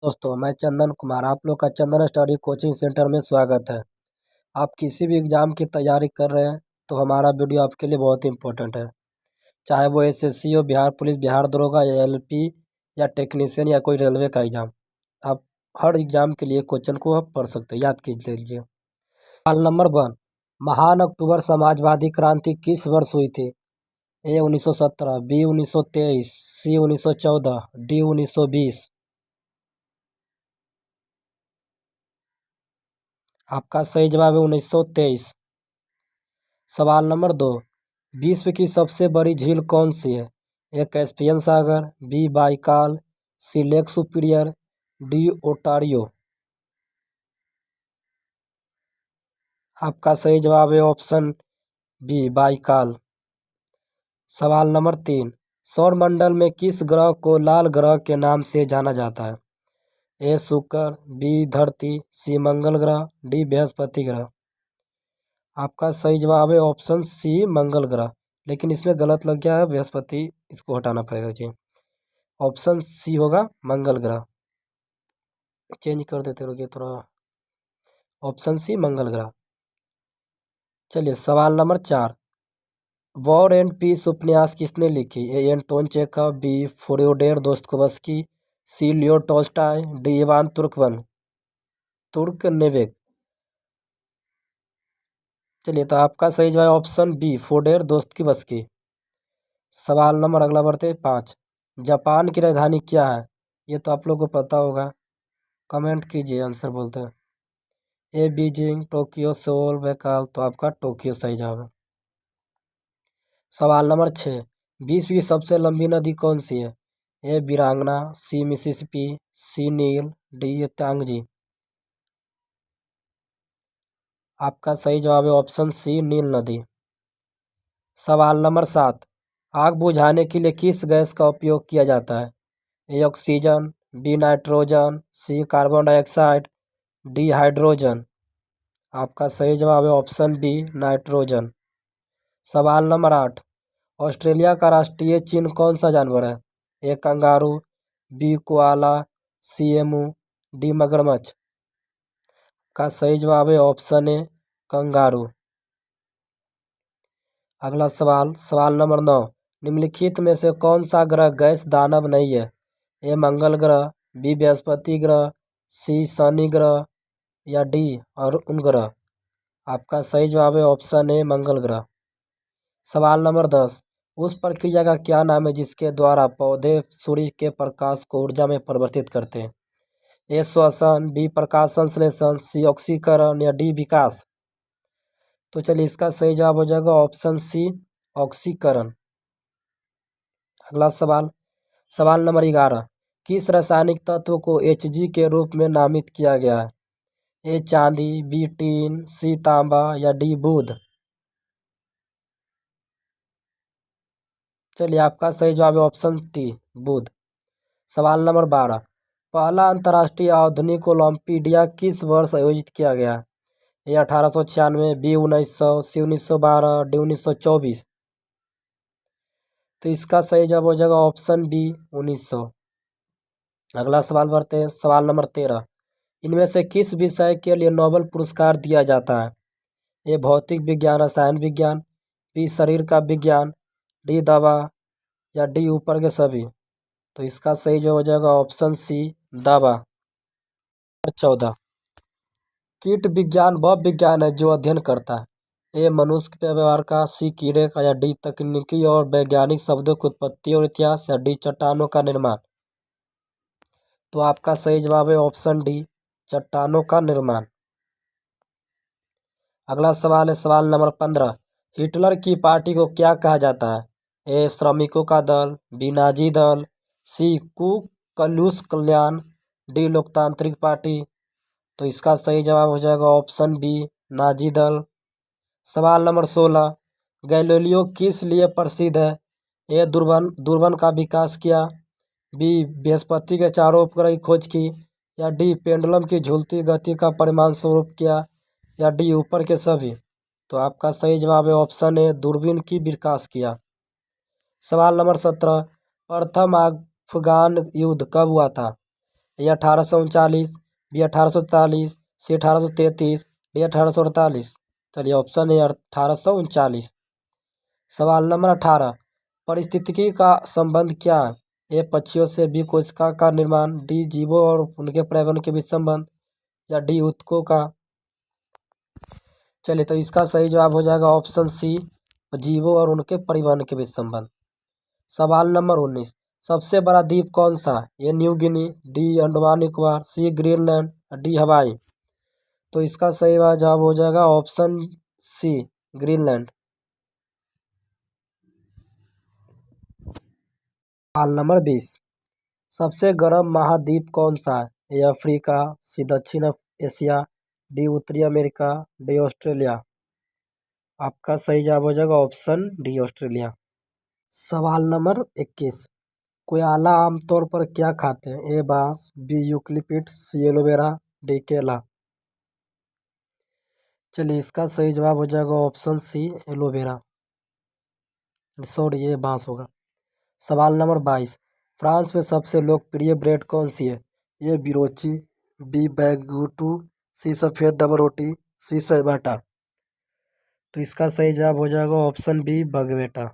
दोस्तों, मैं चंदन कुमार, आप लोग का चंदन स्टडी कोचिंग सेंटर में स्वागत है। आप किसी भी एग्ज़ाम की तैयारी कर रहे हैं तो हमारा वीडियो आपके लिए बहुत इंपॉर्टेंट है। चाहे वो एसएससी हो, बिहार पुलिस, बिहार दरोगा या एलपी या टेक्नीशियन या कोई रेलवे का एग्ज़ाम, आप हर एग्ज़ाम के लिए क्वेश्चन को आप पढ़ सकते हैं, याद कीजिए लीजिए। सवाल नंबर 1, महान अक्टूबर समाजवादी क्रांति किस वर्ष हुई थी? ए 1917, बी 1923, सी 1914, डी 1920। आपका सही जवाब है 1923। सवाल नंबर 2, विश्व की सबसे बड़ी झील कौन सी है? ए कैस्पियन सागर, बी बाइकाल, सी लेक सुपीरियर, डी ओटारियो। आपका सही जवाब है ऑप्शन बी बाइकाल। सवाल नंबर 3, सौर मंडल में किस ग्रह को लाल ग्रह के नाम से जाना जाता है? ए शुक्र, बी धरती, सी मंगल ग्रह, डी बृहस्पति ग्रह। आपका सही जवाब है ऑप्शन सी मंगल ग्रह, लेकिन इसमें गलत लग गया है, बृहस्पति, इसको हटाना पड़ेगा जी। ऑप्शन सी होगा मंगल ग्रह, चेंज कर देते रहोगे थोड़ा। ऑप्शन सी मंगल ग्रह। चलिए सवाल नंबर 4, वॉर एंड पीस उपन्यास किसने लिखी? A Anton Chekhov, B Fyodor Dostoevsky, C Leo Tolstoy, D Ivan Turgenev. चलिए तो आपका सही जवाब ऑप्शन बी फ्योडोर दोस्तोयेवस्की। सवाल नंबर अगला बढ़ते 5, जापान की राजधानी क्या है? ये तो आप लोगों को पता होगा, कमेंट कीजिए आंसर बोलते हैं। ए बीजिंग, टोक्यो, सोल, बैकाल। तो आपका टोक्यो सही जवाब है। सवाल नंबर 6, विश्व की सबसे लंबी नदी कौन सी है? ए बिरांगना, सी मिसिसिपी, सी नील, डी यांगजी। आपका सही जवाब है ऑप्शन सी नील नदी। सवाल नंबर 7, आग बुझाने के लिए किस गैस का उपयोग किया जाता है? A oxygen, B nitrogen, C carbon dioxide, D hydrogen. आपका सही जवाब है ऑप्शन बी नाइट्रोजन। सवाल नंबर 8, ऑस्ट्रेलिया का राष्ट्रीय चिन्ह कौन सा जानवर है? A kangaroo, B koala, C emu, D मगरमच्छ। का सही जवाब है ऑप्शन ए कंगारू। अगला सवाल, सवाल नंबर 9, निम्नलिखित में से कौन सा ग्रह गैस दानव नहीं है? ए मंगल ग्रह, बी बृहस्पति ग्रह, सी शनि ग्रह या डी अरुण ग्रह। आपका सही जवाब है ऑप्शन ए मंगल ग्रह। सवाल नंबर 10, उस प्रक्रिया का क्या नाम है जिसके द्वारा पौधे सूर्य के प्रकाश को ऊर्जा में परिवर्तित करते हैं? ए श्वसन, बी प्रकाश संश्लेषण, सी ऑक्सीकरण या डी विकास। तो चलिए इसका सही जवाब हो जाएगा ऑप्शन सी ऑक्सीकरण। अगला सवाल, सवाल नंबर 11, किस रासायनिक तत्व को Hg के रूप में नामित किया गया है? ए चांदी, बी टीन, सी तांबा या डी बुध। चलिए आपका सही जवाब है ऑप्शन टी बुध। सवाल नंबर 12, पहला अंतर्राष्ट्रीय आधुनिक ओलंपियाड किस वर्ष आयोजित किया गया? ए 1896, बी 1900, सी 1912, डी 1924। तो इसका सही जवाब हो जाएगा ऑप्शन बी 1900। अगला सवाल बढ़ते हैं, सवाल नंबर 13, इनमें से किस विषय के लिए नोबेल पुरस्कार दिया जाता है? ए भौतिक विज्ञान, रसायन विज्ञान, बी शरीर का विज्ञान, डी दवा या डी ऊपर के सभी। तो इसका सही जवाब हो जाएगा ऑप्शन सी दवा। 14, कीट विज्ञान वह विज्ञान है जो अध्ययन करता है ए मनुष्य के व्यवहार का, सी कीड़े का या डी तकनीकी और वैज्ञानिक शब्दों की उत्पत्ति और इतिहास या डी चट्टानों का निर्माण। तो आपका सही जवाब है ऑप्शन डी चट्टानों का निर्माण। अगला सवाल है सवाल नंबर 15, हिटलर की पार्टी को क्या कहा जाता है? ए श्रमिकों का दल, बी नाजी दल, सी कू कलूस कल्याण, डी लोकतांत्रिक पार्टी। तो इसका सही जवाब हो जाएगा ऑप्शन बी नाजी दल। सवाल नंबर 16, गैलीलियो किस लिए प्रसिद्ध है? ए दूरबीन का विकास किया, बी बृहस्पति के चारों उपग्रह की खोज की या डी पेंडुलम की झूलती गति का परिमाण स्वरूप किया या डी ऊपर के सभी। तो आपका सही जवाब है ऑप्शन ए दूरबीन की विकास किया। सवाल नंबर 17, प्रथम अफगान युद्ध कब हुआ था? ए 1839, बी 1843, सी 1833, डी 1848। चलिए ऑप्शन ए 1839। सवाल नंबर 18, पारिस्थितिकी का संबंध क्या है? ए पक्षियों से, बी कोशिका का निर्माण, डी जीवों और उनके पर्यावरण के बीच संबंध, या डी ऊतकों का। चलिए तो इसका सही जवाब हो जाएगा ऑप्शन सी, जीवों और उनके परिवहन के बीच संबंध। सवाल नंबर 19, सबसे बड़ा द्वीप कौन सा है? A New Guinea, D Andaman Nicobar, C Greenland, D Hawaii. तो इसका सही जवाब हो जाएगा ऑप्शन सी, ग्रीनलैंड। सवाल नंबर 20, सबसे गर्म महाद्वीप कौन सा है? ए अफ्रीका, सी दक्षिण एशिया, डी उत्तरी अमेरिका, डी ऑस्ट्रेलिया। आपका सही जवाब हो जाएगा ऑप्शन डी, ऑस्ट्रेलिया। सवाल नंबर 21, कोयला आमतौर पर क्या खाते हैं? ए बांस, B eucalyptus, C aloe vera, D केला। चलिए इसका सही जवाब हो जाएगा ऑप्शन सी, एलोवेरा। सॉरी, ये बांस होगा। सवाल नंबर 22, फ्रांस में सबसे लोकप्रिय ब्रेड कौन सी है? ए बिरोची, बी बैगुटू, सी सफेद डबल रोटी, सी सैबाटा। तो इसका सही जवाब हो जाएगा ऑप्शन बी, बगवेटा।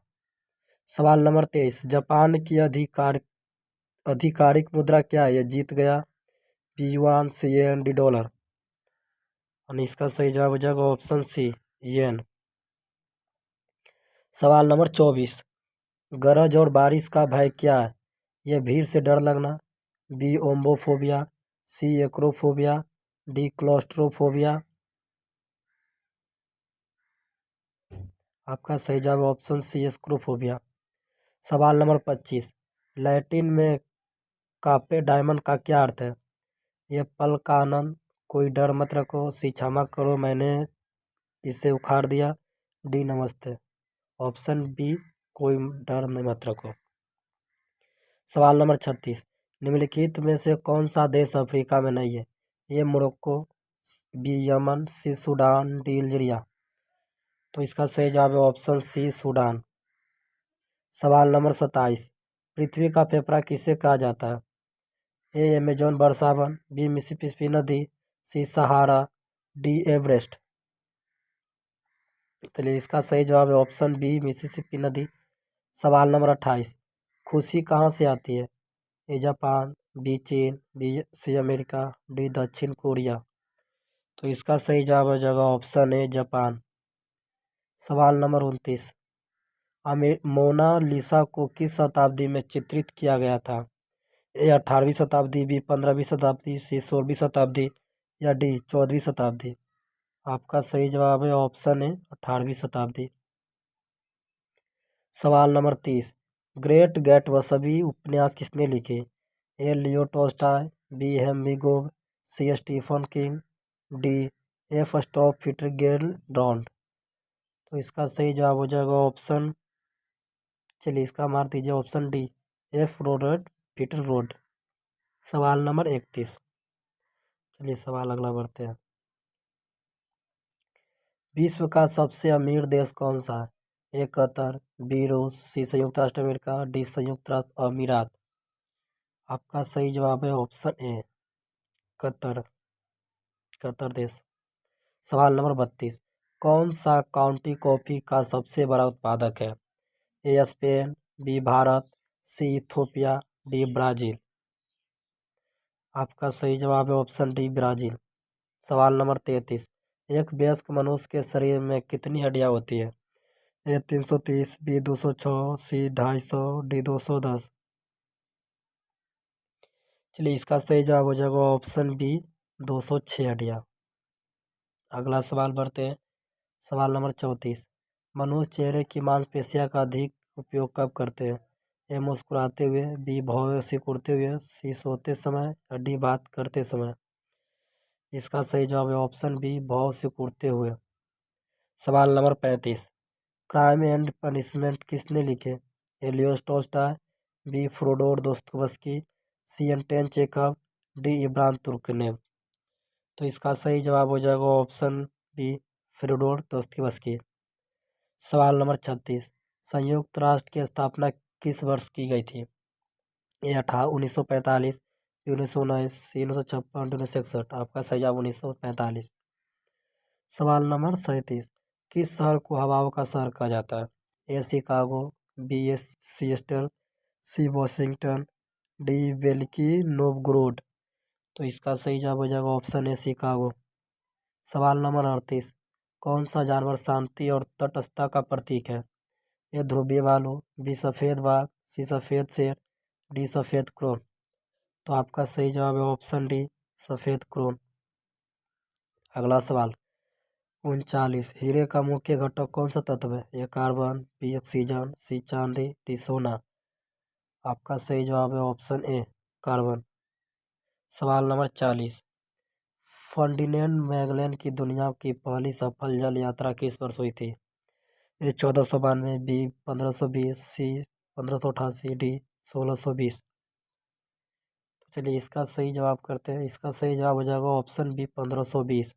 सवाल नंबर 23, जापान की आधिकारिक मुद्रा क्या है? ये जीत गया, बी युआन, सी येन, डी डॉलर। और इसका सही जवाब हो जाएगा ऑप्शन सी, येन। सवाल नंबर 24, गरज और बारिश का भय क्या है? यह भीड़ से डर लगना, बी ओम्बोफोबिया, सी एक्रोफोबिया, डी क्लॉस्ट्रोफोबिया। आपका सही जवाब ऑप्शन सी, एक्रोफोबिया। सवाल नंबर 25, लैटिन में कार्पे डायमंड का क्या अर्थ है? यह पल का आनंद, कोई डर मत रखो, सी क्षमा करो मैंने इसे उखाड़ दिया, डी नमस्ते। ऑप्शन बी, कोई डर नहीं मत रखो। सवाल नंबर 36, निम्नलिखित में से कौन सा देश अफ्रीका में नहीं है? ये मोरक्को, बी यमन, सी सूडान, डी अल्जीरिया। तो इसका सही जवाब है ऑप्शन सी, सूडान। सवाल नंबर 27, पृथ्वी का फेफड़ा किसे कहा जाता है? ए अमेजोन वर्षावन, बी मिसिसिपी नदी, सी सहारा, डी एवरेस्ट। चलिए इसका सही जवाब है ऑप्शन बी, मिसिसिपी नदी। सवाल नंबर 28, खुशी कहाँ से आती है? ए जापान, बी चीन, बी सी अमेरिका, डी दक्षिण कोरिया। तो इसका सही जवाब हो जाएगा ऑप्शन ए, जापान। सवाल नंबर 29, मोनालिसा को किस शताब्दी में चित्रित किया गया था? ए 18वीं शताब्दी, बी 15वीं शताब्दी, सी 16वीं शताब्दी, या डी 14वीं शताब्दी। आपका सही जवाब है ऑप्शन ए, 18वीं शताब्दी। सवाल नंबर 30, ग्रेट गैट्सबी उपन्यास किसने लिखे? A Leo Tolstoy, B Hemingway, C Stephen King, D F स्टॉप फिट्जगेराल्ड। तो इसका सही जवाब हो जाएगा ऑप्शन, चलिए इसका मार दीजिए option D, F Robert Fitzgerald. सवाल नंबर 31, चलिए सवाल अगला बढ़ते हैं। विश्व का सबसे अमीर देश कौन सा है? ए कतर, बी रूस, सी संयुक्त राष्ट्र अमेरिका, डी संयुक्त राष्ट्र अमीरात। आपका सही जवाब है ऑप्शन ए, कतर, कतर देश। सवाल नंबर 32, कौन सा काउंटी कॉफी का सबसे बड़ा उत्पादक है? A Spain, B Bharat, C Ethiopia, D Brazil. आपका सही जवाब है ऑप्शन डी, ब्राजील। सवाल नंबर 33, एक वयस्क मनुष्य के शरीर में कितनी हड्डियां होती है? ए 330, बी 206, सी 250, डी 210। चलिए इसका सही जवाब हो जाएगा ऑप्शन बी, 206 हड्डियां। अगला सवाल बढ़ते हैं। सवाल नंबर 34, मनुष्य चेहरे की मांसपेशियों का अधिक उपयोग कब करते हैं? ए मुस्कुराते हुए, बी भौं सिकुड़ते हुए, सी सोते समय, या डी बात करते समय। इसका सही जवाब है ऑप्शन बी, भौं सिकुड़ते हुए। सवाल नंबर 35, क्राइम एंड पनिशमेंट किसने लिखे? A Leo Tolstoy, B Fyodor Dostoevsky, C Anton Chekhov, D इब्रान तुर्गनेव। तो इसका सही जवाब हो जाएगा ऑप्शन बी, फ्योडोर दोस्तोवस्की। सवाल नंबर 36, संयुक्त राष्ट्र की स्थापना किस वर्ष की गई थी? ए 1945, डी 1919, सी 1956, डी 1961। आपका सही जवाब 1945। सवाल नंबर 37। किस शहर को हवाओं का शहर कहा जाता है? ए शिकागो, बी सिएटल, सी वॉशिंगटन, डी वेल्की नोवगोरोड। तो इसका सही जवाब हो जाएगा ऑप्शन ए शिकागो। सवाल नंबर 38। कौन सा जानवर शांति और तटस्थता का प्रतीक है? ए ध्रुवीय भालू, बी सफेद बाघ, सी सफेद शेर, डी सफेद क्रोन। तो आपका सही जवाब है ऑप्शन डी सफेद क्रोन। अगला सवाल 39। हीरे का मुख्य घटक कौन सा तत्व है? ए कार्बन, बी ऑक्सीजन, सी चांदी, डी सोना। आपका सही जवाब है ऑप्शन ए कार्बन। सवाल नंबर 40। फर्डिनेंड मैगेलन की दुनिया की पहली सफल जल यात्रा किस वर्ष हुई थी? ए 1492, बी 1520, सी 1588, डी 1620। तो चलिए इसका सही जवाब करते हैं। इसका सही जवाब हो जाएगा ऑप्शन बी 1520।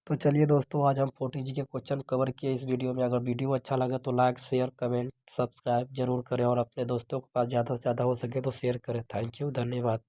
तो चलिए दोस्तों, आज हम 40 जी के क्वेश्चन कवर किए इस वीडियो में। अगर वीडियो अच्छा लगे तो लाइक शेयर कमेंट सब्सक्राइब जरूर करें और अपने दोस्तों के पास ज़्यादा से ज़्यादा हो सके तो शेयर करें। थैंक यू, धन्यवाद।